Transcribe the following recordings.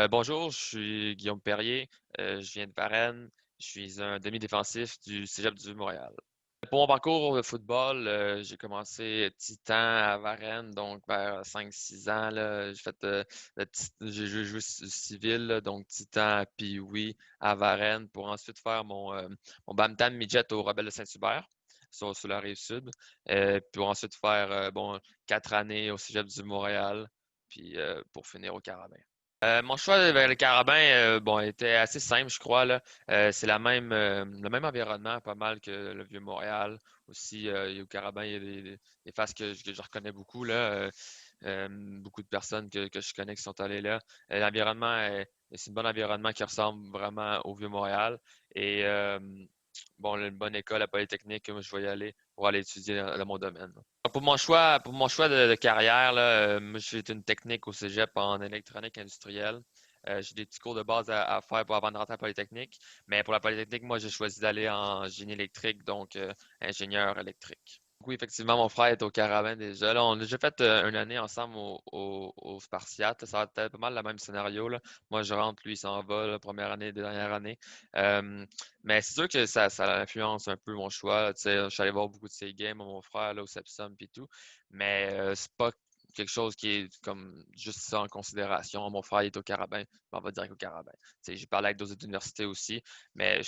Bonjour, je suis Guillaume Perrier, je viens de Varennes, je suis un demi-défensif du Cégep du Montréal. Pour mon parcours de football, j'ai commencé Titan à Varennes, donc vers 5-6 ans, là, j'ai joué civil, là, donc Titan puis oui à Varennes pour ensuite faire mon Bam-Tam Midget au Rebelle de Saint-Hubert sur la rive sud, pour ensuite faire 4 années au Cégep du Montréal, puis pour finir au Carabin. Mon choix vers le Carabin, était assez simple, je crois, là. C'est le même environnement, pas mal que le Vieux-Montréal. Aussi, au Carabin, il y a des faces que je reconnais beaucoup, là. Beaucoup de personnes que je connais qui sont allées là. C'est un bon environnement qui ressemble vraiment au Vieux-Montréal. Et une bonne école, la Polytechnique, moi, je vais y aller pour aller étudier dans mon domaine. Pour mon choix de carrière, là, moi, j'ai fait une technique au Cégep en électronique industrielle. J'ai des petits cours de base à faire pour avant de rentrer à la Polytechnique. Mais pour la Polytechnique, moi, j'ai choisi d'aller en génie électrique, donc ingénieur électrique. Oui, effectivement, mon frère est au Caravane déjà. Là, on a déjà fait une année ensemble au Spartiate. Ça va être pas mal le même scénario, là. Moi, je rentre, lui, il s'en va, la première année, dernière année. Euh, mais c'est sûr que ça influence un peu mon choix, là. Tu sais, je suis allé voir beaucoup de ses games, mon frère, là, au Sepsum et tout. Mais c'est pas quelque chose qui est comme juste ça en considération. Mon frère il est au Carabin, on va dire au Carabin. Tu sais, j'ai parlé avec d'autres universités aussi, mais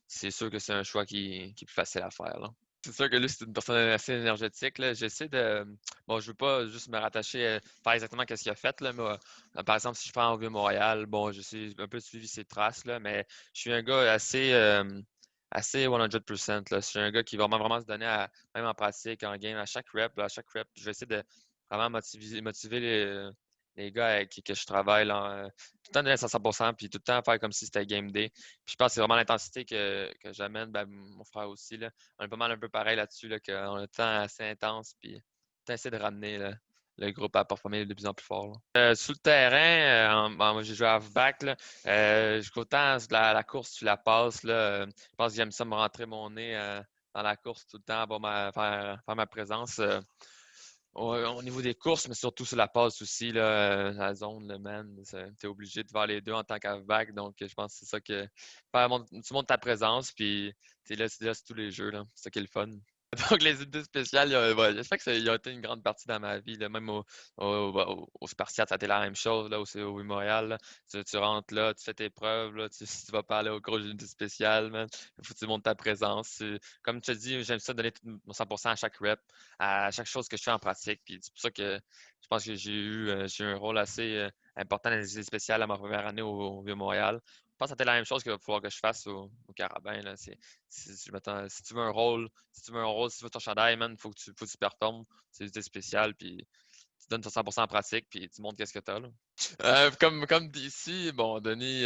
c'est sûr que c'est un choix qui est plus facile à faire, là. C'est sûr que lui, c'est une personne assez énergétique, là. J'essaie de. Bon, je veux pas juste me rattacher à faire exactement ce qu'il a fait, là, mais par exemple, si je prends au Vieux-Montréal, bon, je sais un peu suivi ses traces, là, mais je suis un gars assez 100%, là. Je suis un gars qui va vraiment, vraiment se donner même en pratique, en game, à chaque rep, je vais essayer de vraiment motiver les gars avec qui que je travaille, là, tout le temps donner 100%, puis tout le temps faire comme si c'était game day. Puis je pense que c'est vraiment l'intensité que j'amène, ben, mon frère aussi, là. On est pas mal un peu pareil là-dessus, là, qu'on a un temps assez intense, puis on essaie de ramener là, le groupe à performer de plus en plus fort, là. Sur le terrain, moi j'ai joué à halfback, là. Autant la course, tu la passes, là. Je pense que j'aime ça me rentrer mon nez dans la course tout le temps pour faire ma présence. Au niveau des courses, mais surtout sur la passe aussi, là, la zone, le man, t'es obligé de faire les deux en tant qu'halfback. Donc, je pense que c'est ça tu montres ta présence, puis t'es là sur tous les jeux, là. C'est ça qui est le fun. Donc, les unités spéciales, ouais, j'espère que ça a été une grande partie dans ma vie, là, même au Spartiate, ça a été la même chose, là, au Montréal, là. Tu rentres là, tu fais tes preuves, là, si tu vas pas aller au gros unité spéciales, man, il faut que tu montres ta présence. Comme tu as dit, j'aime ça donner tout mon 100% à chaque rep, à chaque chose que je fais en pratique. Puis c'est pour ça que je pense que j'ai eu un rôle assez important dans les unités spéciales à ma première année au Vieux-Montréal. Je pense que c'était la même chose qu'il va falloir que je fasse au Carabin, là. Si tu veux un rôle, si tu veux ton chandail, man, faut que tu performes. C'est des spécial, puis tu donnes ton 100% en pratique, puis tu montres qu'est-ce que tu as, là. Comme d'ici, bon, Denis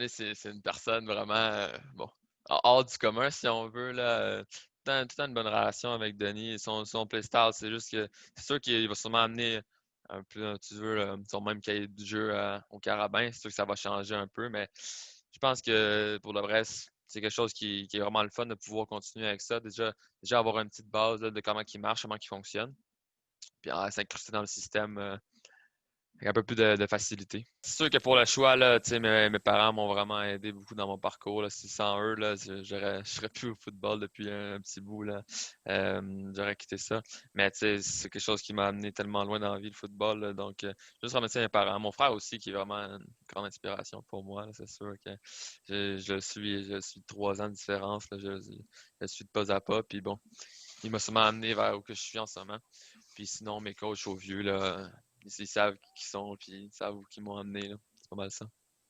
c'est une personne vraiment, bon, hors du commun, si on veut, là. Tout le temps une bonne relation avec Denis. Son playstyle, c'est juste que c'est sûr qu'il va sûrement amener un peu, tu veux, son même cahier de jeu au Carabin. C'est sûr que ça va changer un peu, mais je pense que pour le vrai, c'est quelque chose qui est vraiment le fun de pouvoir continuer avec ça. Déjà avoir une petite base là, de comment il marche, comment il fonctionne, puis s'incruster dans le système avec un peu plus de facilité. C'est sûr que pour le choix, là, tu sais, mes parents m'ont vraiment aidé beaucoup dans mon parcours, là. Si sans eux, là, je serais plus au football depuis un petit bout, là. J'aurais quitté ça. Mais tu sais, c'est quelque chose qui m'a amené tellement loin dans la vie, le football, là. Donc, juste remercier mes parents. Mon frère aussi, qui est vraiment une grande inspiration pour moi, là. C'est sûr que je le suis de 3 ans de différence, là. Je le suis de pas à pas. Puis bon, il m'a sûrement amené vers où que je suis en ce moment. Puis sinon, mes coachs au vieux, là, ils savent qui sont, puis ils savent où ils m'ont amené, là. C'est pas mal ça.